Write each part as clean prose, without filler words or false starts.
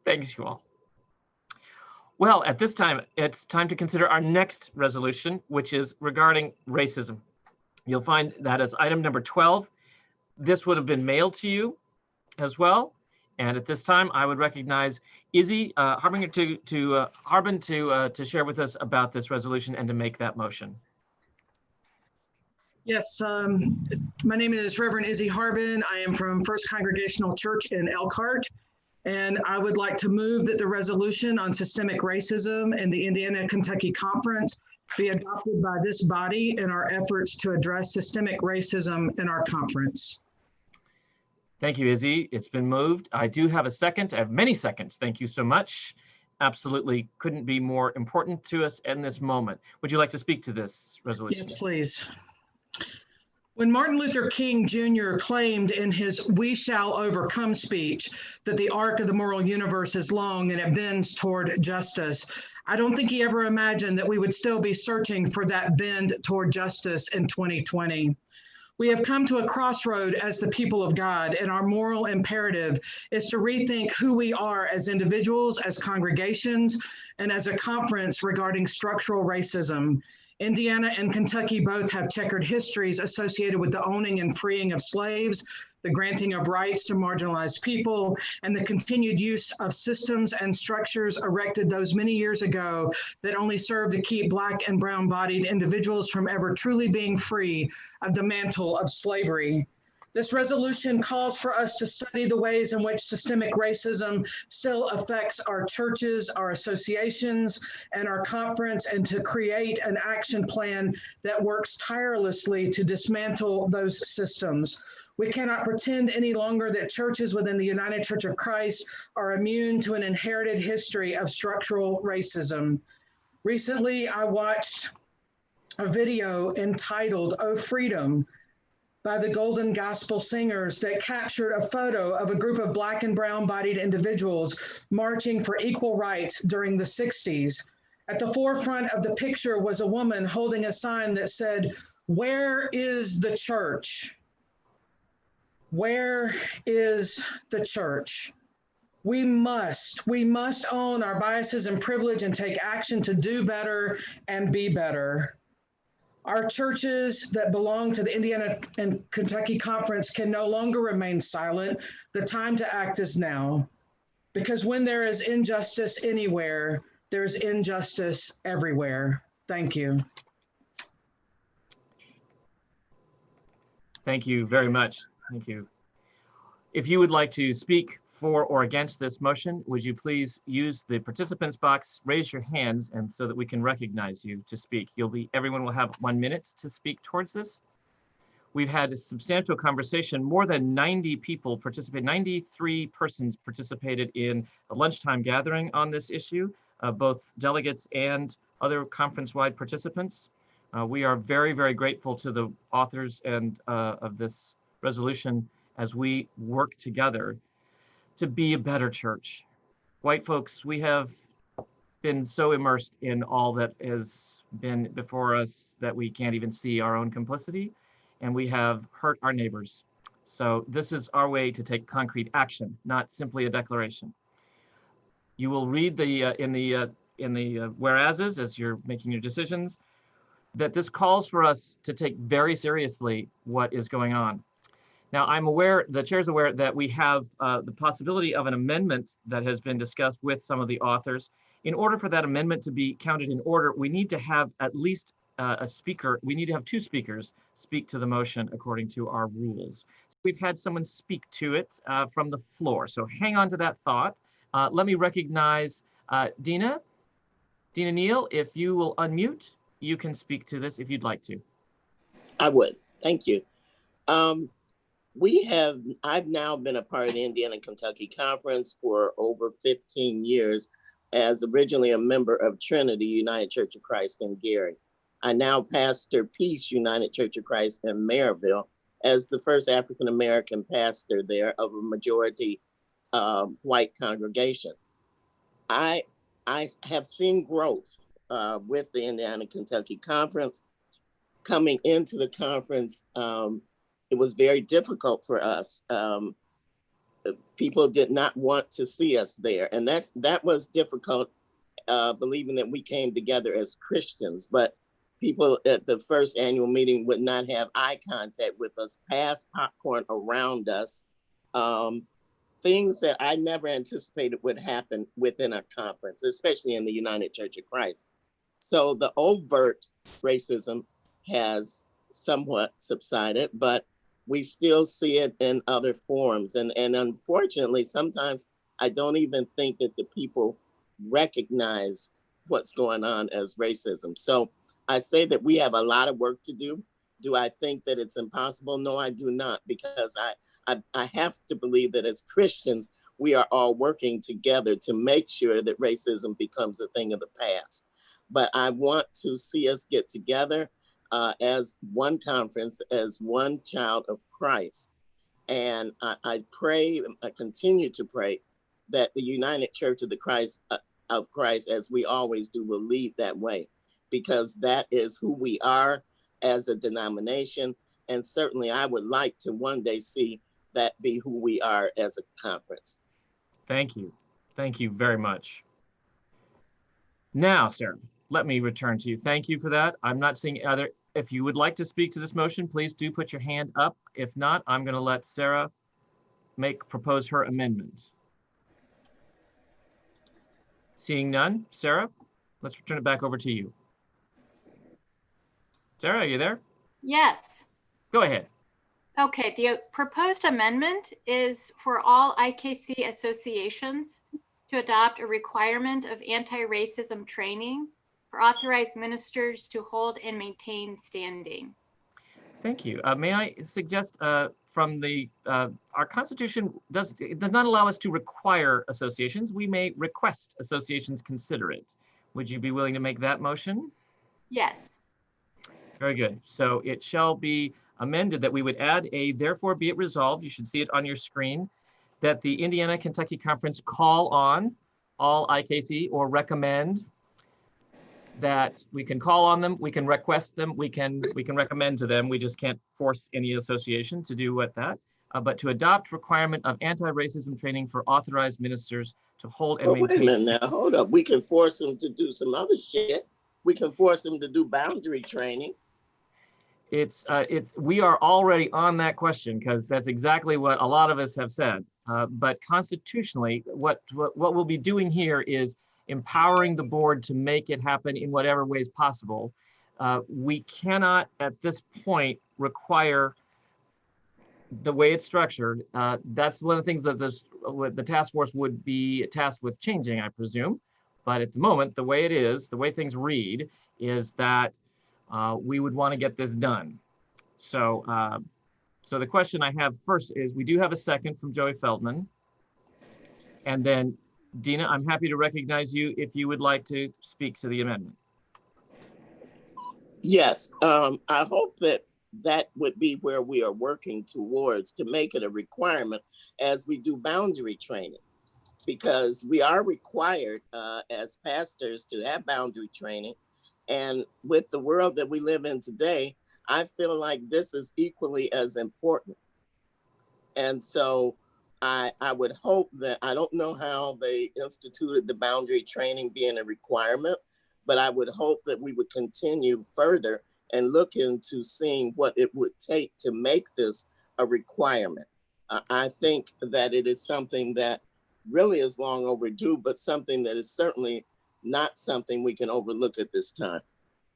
Thanks, you all. Well, at this time, it's time to consider our next resolution, which is regarding racism. You'll find that as item number 12. This would have been mailed to you as well. And at this time, I would recognize Izzy Harbin to share with us about this resolution and to make that motion. Yes, my name is Reverend Izzy Harbin. I am from First Congregational Church in Elkhart, and I would like to move that the resolution on systemic racism in the Indiana-Kentucky Conference be adopted by this body in our efforts to address systemic racism in our conference. Thank you, Izzy. It's been moved. I do have a second. I have many seconds. Thank you so much. Absolutely couldn't be more important to us in this moment. Would you like to speak to this resolution? Yes, please. When Martin Luther King Jr. claimed in his "We Shall Overcome" speech that the arc of the moral universe is long and it bends toward justice, I don't think he ever imagined that we would still be searching for that bend toward justice in 2020. We have come to a crossroad as the people of God, and our moral imperative is to rethink who we are as individuals, as congregations, and as a conference regarding structural racism. Indiana and Kentucky both have checkered histories associated with the owning and freeing of slaves, the granting of rights to marginalized people, and the continued use of systems and structures erected those many years ago that only serve to keep Black and brown-bodied individuals from ever truly being free of the mantle of slavery. This resolution calls for us to study the ways in which systemic racism still affects our churches, our associations, and our conference, and to create an action plan that works tirelessly to dismantle those systems. We cannot pretend any longer that churches within the United Church of Christ are immune to an inherited history of structural racism. Recently, I watched a video entitled "Oh Freedom" by the Golden Gospel Singers that captured a photo of a group of Black and brown-bodied individuals marching for equal rights during the 60s. At the forefront of the picture was a woman holding a sign that said, "Where is the church? Where is the church?" We must own our biases and privilege and take action to do better and be better. Our churches that belong to the Indiana and Kentucky Conference can no longer remain silent. The time to act is now, because when there is injustice anywhere, there's injustice everywhere. Thank you. Thank you very much. Thank you. If you would like to speak for or against this motion, would you please use the participants box, raise your hands, and so that we can recognize you to speak. Everyone will have 1 minute to speak towards this. We've had a substantial conversation. More than 90 people participate, 93 persons participated in a lunchtime gathering on this issue, both delegates and other conference-wide participants. We are very, very grateful to the authors and of this resolution as we work together to be a better church. White folks, we have been so immersed in all that has been before us that we can't even see our own complicity, and we have hurt our neighbors. So this is our way to take concrete action, not simply a declaration. You will read in the whereases as you're making your decisions that this calls for us to take very seriously what is going on. Now, I'm aware, the chair's aware that we have the possibility of an amendment that has been discussed with some of the authors. In order for that amendment to be counted in order, we need to have at least a speaker. We need to have 2 speakers speak to the motion according to our rules. So we've had someone speak to it from the floor. So hang on to that thought. Let me recognize Dena. Dena Neal, if you will unmute, you can speak to this if you'd like to. I would. Thank you. I've now been a part of the Indiana Kentucky Conference for over 15 years as originally a member of Trinity United Church of Christ in Gary. I now pastor Peace United Church of Christ in Maryville as the first African-American pastor there of a majority white congregation. I have seen growth with the Indiana Kentucky Conference. Coming into the conference, it was very difficult for us. people did not want to see us there. And that was difficult, believing that we came together as Christians, but people at the first annual meeting would not have eye contact with us, pass popcorn around us. Things that I never anticipated would happen within a conference, especially in the United Church of Christ. So the overt racism has somewhat subsided, but we still see it in other forms. And unfortunately, sometimes I don't even think that the people recognize what's going on as racism. So I say that we have a lot of work to do. Do I think that it's impossible? No, I do not, because I have to believe that as Christians, we are all working together to make sure that racism becomes a thing of the past. But I want to see us get together as one conference, as one child of Christ. And I pray, I continue to pray that the United Church of Christ, as we always do, will lead that way, because that is who we are as a denomination. And certainly I would like to one day see that be who we are as a conference. Thank you. Thank you very much. Now, Sarah, let me return to you. Thank you for that. I'm not seeing other. If you would like to speak to this motion, please do put your hand up. If not, I'm going to let Sarah propose her amendment. Seeing none, Sarah, let's turn it back over to you. Sarah, are you there? Yes. Go ahead. Okay, the proposed amendment is for all IKC associations to adopt a requirement of anti-racism training for authorized ministers to hold and maintain standing. Thank you. May I suggest from the, our Constitution does not allow us to require associations. We may request associations consider it. Would you be willing to make that motion? Yes. Very good. So it shall be amended that we would add a therefore be it resolved, you should see it on your screen, that the Indiana-Kentucky Conference call on all IKC or recommend that we can call on them, we can request them, we can recommend to them. We just can't force any association to do what that, but to adopt requirement of anti-racism training for authorized ministers to hold and maintain. Wait a minute now, hold up. We can force them to do some other shit. We can force them to do boundary training. We are already on that question, because that's exactly what a lot of us have said. But constitutionally, what we'll be doing here is empowering the board to make it happen in whatever ways possible. We cannot at this point require the way it's structured. That's one of the things that the task force would be tasked with changing, I presume. But at the moment, the way it is, the way things read, is that we would want to get this done. So, so the question I have first is, we do have a second from Joey Feldman. And then Dena, I'm happy to recognize you if you would like to speak to the amendment. Yes, I hope that would be where we are working towards, to make it a requirement as we do boundary training, because we are required as pastors to have boundary training. And with the world that we live in today, I feel like this is equally as important. And so I would hope that, I don't know how they instituted the boundary training being a requirement, but I would hope that we would continue further and look into seeing what it would take to make this a requirement. I think that it is something that really is long overdue, but something that is certainly not something we can overlook at this time.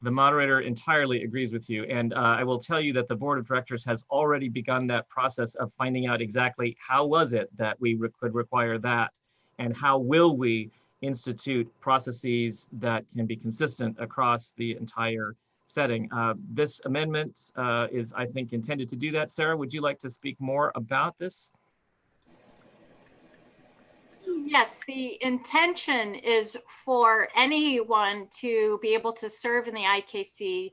The moderator entirely agrees with you. And I will tell you that the board of directors has already begun that process of finding out exactly how was it that we could require that, and how will we institute processes that can be consistent across the entire setting. This amendment is, I think, intended to do that. Sarah, would you like to speak more about this? Yes, the intention is for anyone to be able to serve in the IKC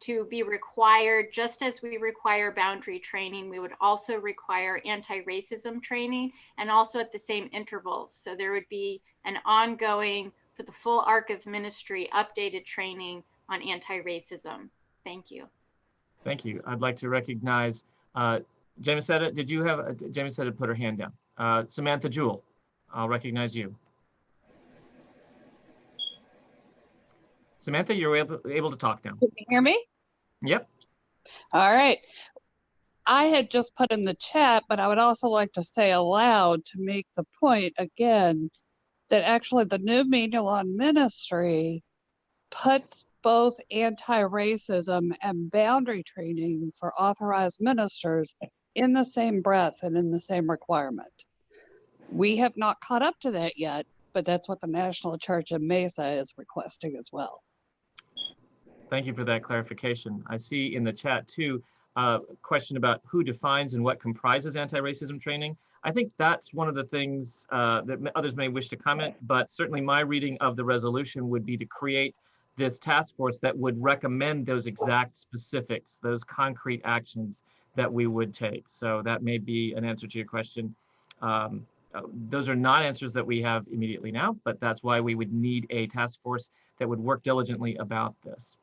to be required, just as we require boundary training, we would also require anti-racism training, and also at the same intervals. So there would be an ongoing, for the full arc of ministry, updated training on anti-racism. Thank you. Thank you. I'd like to recognize Jamesetta. Did you have Jamesetta put her hand down? Samantha Jewell, I'll recognize you. Samantha, you're able to talk now. Can you hear me? Yep. All right. I had just put in the chat, but I would also like to say aloud to make the point again that actually the new manual on ministry puts both anti-racism and boundary training for authorized ministers in the same breath and in the same requirement. We have not caught up to that yet, but that's what the National Church of Mesa is requesting as well. Thank you for that clarification. I see in the chat too, a question about who defines and what comprises anti-racism training. I think that's one of the things that others may wish to comment, but certainly my reading of the resolution would be to create this task force that would recommend those exact specifics, those concrete actions that we would take. So that may be an answer to your question. Those are not answers that we have immediately now, but that's why we would need a task force that would work diligently about this.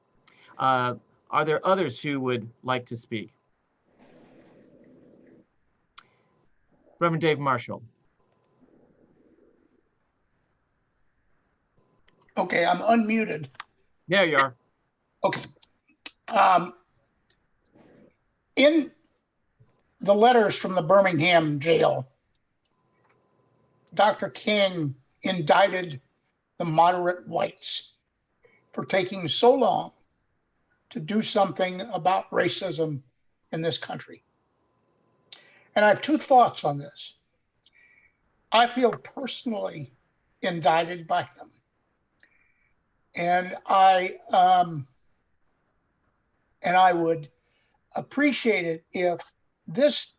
Are there others who would like to speak? Reverend Dave Marshall. Okay, I'm unmuted. There you are. Okay. In the letters from the Birmingham jail, Dr. King indicted the moderate whites for taking so long to do something about racism in this country. And I have two thoughts on this. I feel personally indicted by him. And I would appreciate it if this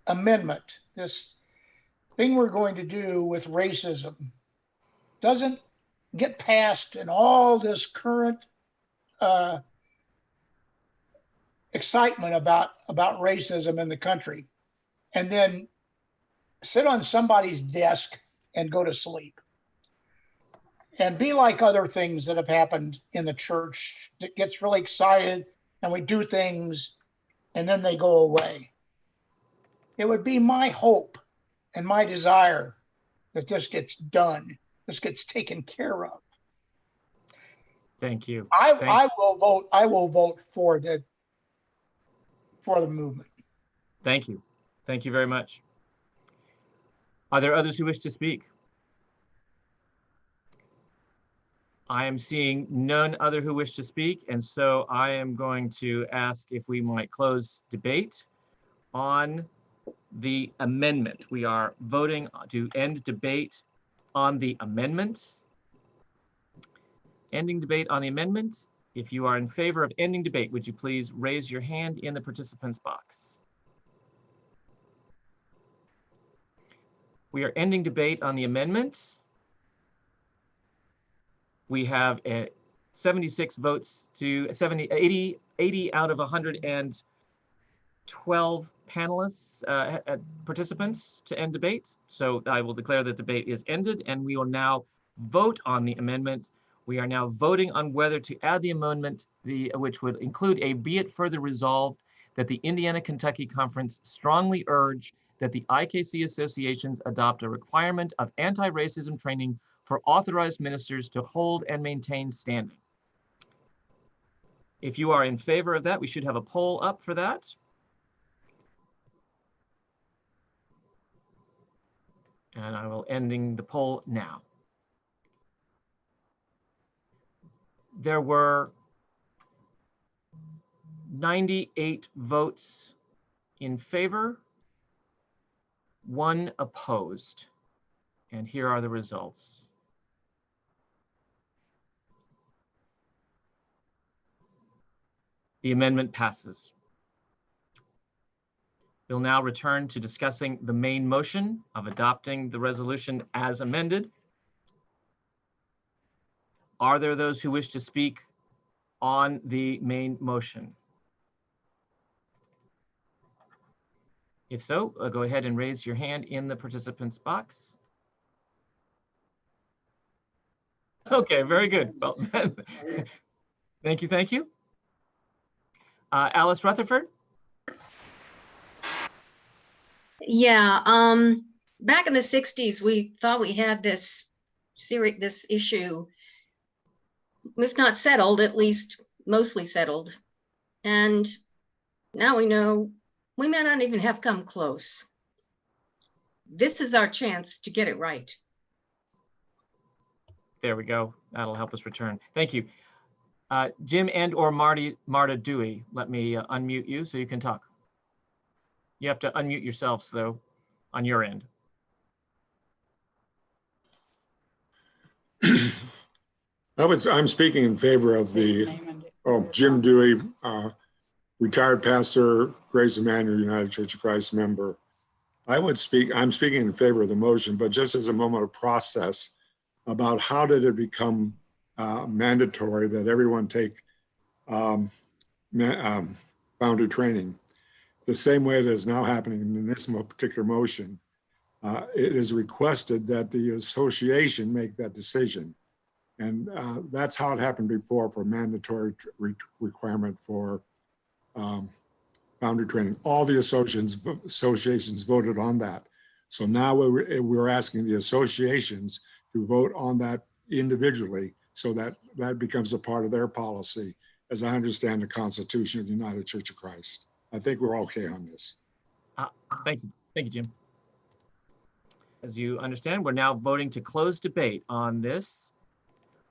amendment, this thing we're going to do with racism, doesn't get passed in all this current excitement about racism in the country, and then sit on somebody's desk and go to sleep. And be like other things that have happened in the church that gets really excited and we do things and then they go away. It would be my hope and my desire that this gets done, this gets taken care of. Thank you. I will vote for the movement. Thank you. Thank you very much. Are there others who wish to speak? I am seeing none other who wish to speak, and so I am going to ask if we might close debate on the amendment. We are voting to end debate on the amendment. Ending debate on the amendment. If you are in favor of ending debate, would you please raise your hand in the participants box? We are ending debate on the amendment. We have 76 votes to 80 out of 112 panelists, participants to end debate. So I will declare that debate is ended, and we will now vote on the amendment. We are now voting on whether to add the amendment, which would include a be it further resolved that the Indiana-Kentucky Conference strongly urge that the IKC associations adopt a requirement of anti-racism training for authorized ministers to hold and maintain standing. If you are in favor of that, we should have a poll up for that. And I will ending the poll now. There were 98 votes in favor, 1 opposed. And here are the results. The amendment passes. We'll now return to discussing the main motion of adopting the resolution as amended. Are there those who wish to speak on the main motion? If so, go ahead and raise your hand in the participants box. Okay, very good. Well, thank you, thank you. Alice Rutherford? Yeah, back in the 60s, we thought we had this issue, if not settled, at least mostly settled. And now we know we may not even have come close. This is our chance to get it right. There we go. That'll help us return. Thank you. Jim and or Marda Dewey, let me unmute you so you can talk. You have to unmute yourselves though on your end. I'm speaking in favor of Jim Dewey, retired pastor, Grace Emmanuel United Church of Christ member. I'm speaking in favor of the motion, but just as a moment of process about how did it become mandatory that everyone take boundary training. The same way that is now happening in this particular motion, it is requested that the association make that decision. And that's how it happened before for mandatory requirement for boundary training. All the associations voted on that. So now we're asking the associations to vote on that individually so that that becomes a part of their policy, as I understand the Constitution of the United Church of Christ. I think we're okay on this. Thank you, Jim. As you understand, we're now voting to close debate on this.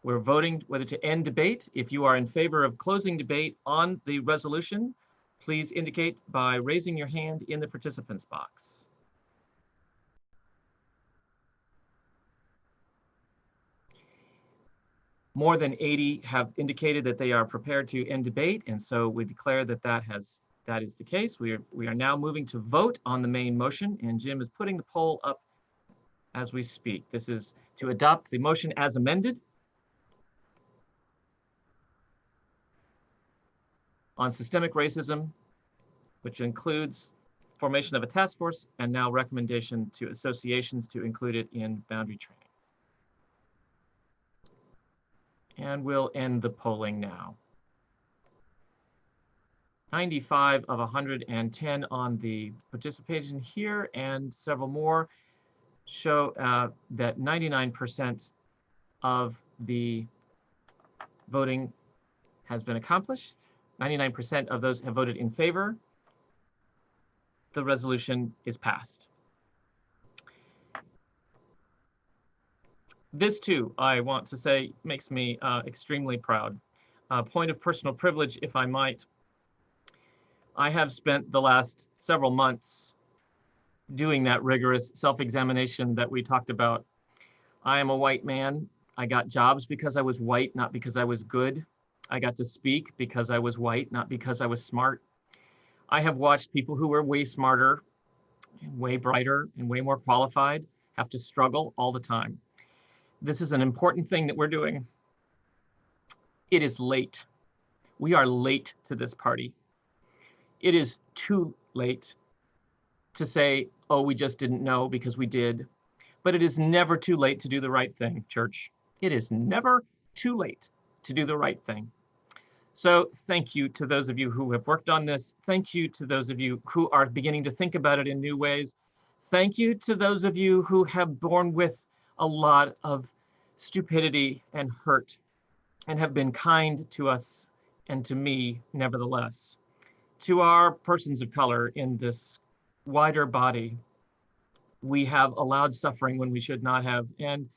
We're voting whether to end debate. If you are in favor of closing debate on the resolution, please indicate by raising your hand in the participants box. More than 80 have indicated that they are prepared to end debate, and so we declare that that is the case. We are now moving to vote on the main motion, and Jim is putting the poll up as we speak. This is to adopt the motion as amended on systemic racism, which includes formation of a task force and now recommendation to associations to include it in boundary training. And we'll end the polling now. 95 of 110 on the participation here, and several more show that 99% of the voting has been accomplished. 99% of those have voted in favor. The resolution is passed. This too, I want to say, makes me extremely proud. Point of personal privilege, if I might. I have spent the last several months doing that rigorous self-examination that we talked about. I am a white man. I got jobs because I was white, not because I was good. I got to speak because I was white, not because I was smart. I have watched people who were way smarter, and way brighter, and way more qualified have to struggle all the time. This is an important thing that we're doing. It is late. We are late to this party. It is too late to say, oh, we just didn't know, because we did. But it is never too late to do the right thing, church. It is never too late to do the right thing. So thank you to those of you who have worked on this. Thank you to those of you who are beginning to think about it in new ways. Thank you to those of you who have borne with a lot of stupidity and hurt and have been kind to us and to me, nevertheless. To our persons of color in this wider body, we have allowed suffering when we should not have. And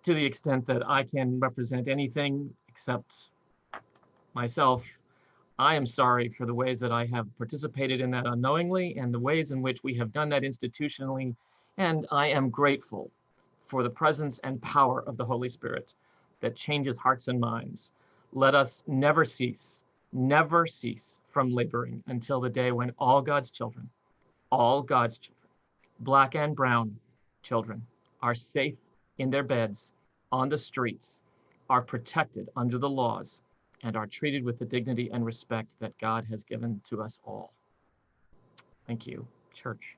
to the extent that I can represent anything except myself, I am sorry for the ways that I have participated in that unknowingly and the ways in which we have done that institutionally. And I am grateful for the presence and power of the Holy Spirit that changes hearts and minds. Let us never cease from laboring until the day when all God's children, black and brown children, are safe in their beds, on the streets, are protected under the laws, and are treated with the dignity and respect that God has given to us all. Thank you, church.